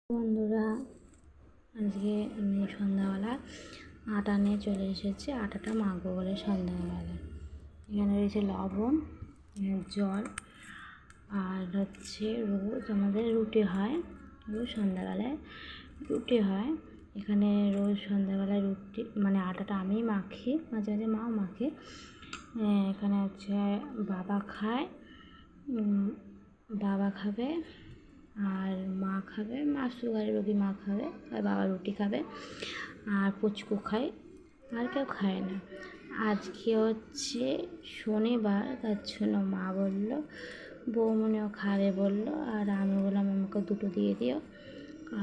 বন্ধুরা, আজকে আমি সন্ধ্যাবেলা আটা নিয়ে চলে এসেছি। আটাটা মাখবো বলে সন্ধ্যাবেলা। এখানে রয়েছে লবণ, জল, আর হচ্ছে রোজ আমাদের রুটি হয়। রোজ সন্ধ্যাবেলায় রুটি হয়। এখানে রোজ সন্ধ্যাবেলায় রুটি মানে আটাটা আমি মাখি, মাঝে মাঝে মাও মাখে। এখানে হচ্ছে বাবা খায়, বাবা খাবে, আর মা খাবে, মা সুগারের রোগী, মা খাবে, আর বাবা রুটি খাবে, আর পুচকু খায়, আর কেউ খায় না। আজকে হচ্ছে শনিবার, তার জন্য মা বললো, বৌমনিও খাবে বললো, আর আমি বললাম আমাকে দুটো দিয়ে দিও,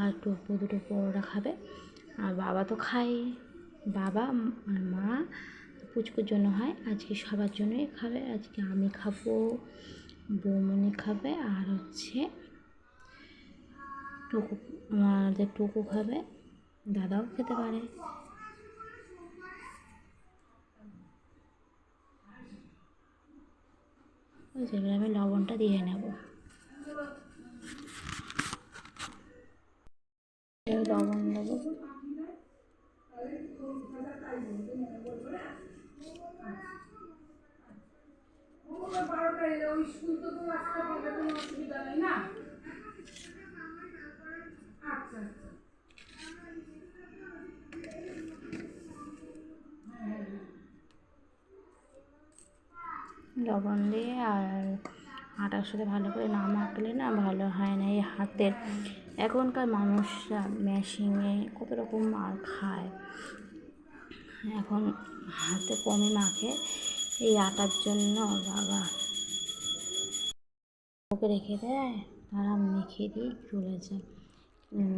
আর দুটো পরোটা খাবে। আর বাবা তো খাই, বাবা আর মা পুচকুর জন্য হয়, আজকে সবার জন্যই খাবে। আজকে আমি খাবো, বৌমনি খাবে, আর হচ্ছে টুকু, আমাদের টুকু খাবে, দাদাও খেতে পারে। সেগুলো আমি লবণটা দিয়ে নেব। লবণ দেবো, লবণ দিয়ে আর আটার সাথে ভালো করে না মাখলে না ভালো হয় না। এই হাতের এখনকার মানুষরা মেশিনে কত রকম মার খায়, এখন হাতে কমই মাখে। এই আটার জন্য বাবা ওকে রেখে দেয়, তারা মেখে দিয়ে চলে যায়।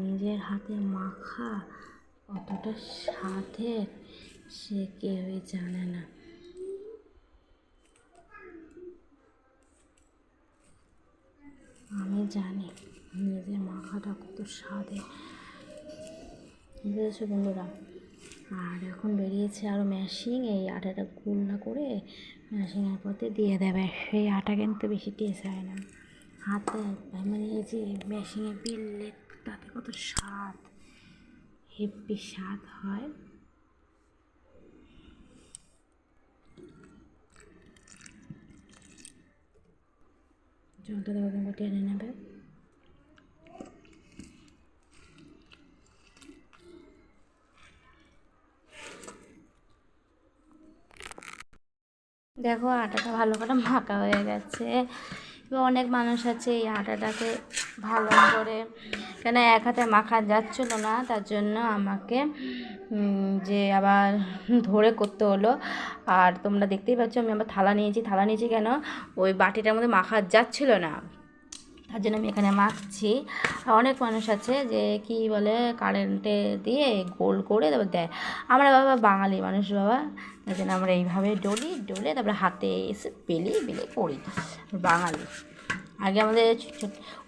নিজের হাতে মাখা কতটা স্বাদের সে কেউই জানে না। আমি জানি নিজের মাখাটা কত স্বাদের, বুঝেছো বন্ধুরা। আর এখন বেরিয়েছে আরও মেশিন, এই আটাটা গুঁড়া করে মেশিনের পথে দিয়ে দেবে। সেই আটা কিন্তু বেশি টেস্ট হয় না, হাতে মানে এই যে মেশিনে বিললে তাতে কত স্বাদ, হেব্বি স্বাদ হয়। জলটা দেওয়া টেনে নেবে। দেখো আটাটা ভালো করে মাখা হয়ে গেছে। এবার অনেক মানুষ আছে এই আটাটাকে ভালো করে, কেন এক হাতে মাখা যাচ্ছিলো না, তার জন্য আমাকে যে আবার ধরে করতে হলো। আর তোমরা দেখতেই পাচ্ছ আমি আবার থালা নিয়েছি কেন, ওই বাটিটার মধ্যে মাখা যাচ্ছিলো না, তার জন্য আমি এখানে মাখছি। আর অনেক মানুষ আছে যে কি বলে কারেন্টে দিয়ে গোল করে তারপর দেয়। আমরা বাবা বাঙালি মানুষ বাবা, তাই জন্য আমরা এইভাবে ডলে তারপরে হাতে এসে বেলে করি, বাঙালি। আগে আমাদের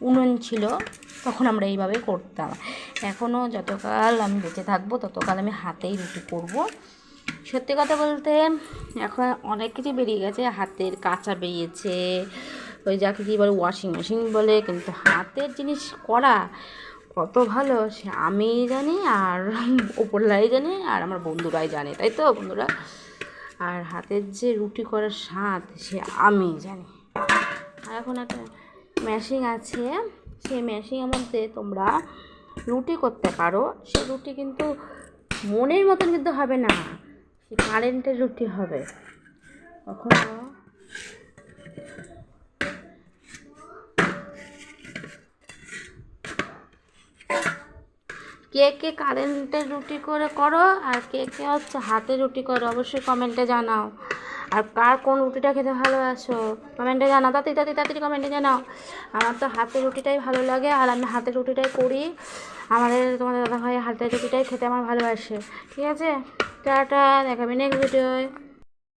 উনুন ছিল, তখন আমরা এইভাবে করতাম। এখনও যতকাল আমি বেঁচে থাকবো ততকাল আমি হাতেই রুটি করব। সত্যি কথা বলতে এখন অনেক কিছু বেরিয়ে গেছে, হাতের কাঁচা বেরিয়েছে, ওই যাকে কী বলে ওয়াশিং মেশিন বলে, কিন্তু হাতের জিনিস করা কত ভালো সে আমি জানি, আর ওপরলাই জানে, আর আমার বন্ধুরাই জানে, তাই তো বন্ধুরা। আর হাতের যে রুটি করার স্বাদ সে আমি জানি। আর এখন একটা মেশিন আছে, সেই মেশিনের মধ্যে তোমরা রুটি করতে পারো। সে রুটি কিন্তু মনের মতন কিন্তু হবে না, সে কারেন্টের রুটি হবে। কখনো কে কে কারেন্টের রুটি করো, আর কে কে হচ্ছে হাতের রুটি করো, অবশ্যই কমেন্টে জানাও। আর কার কোন রুটিটা খেতে ভালোবাসো কমেন্টে জানাও, তাড়াতাড়ি কমেন্টে জানাও। আমার তো হাতের রুটিটাই ভালো লাগে, আর আমি হাতের রুটিটাই করি। তোমাদের দাদাভাই হাতের রুটিটাই খেতে আমার ভালোবাসে। ঠিক আছে, টাটা, দেখাবে নেক্সট ভিডিওয়।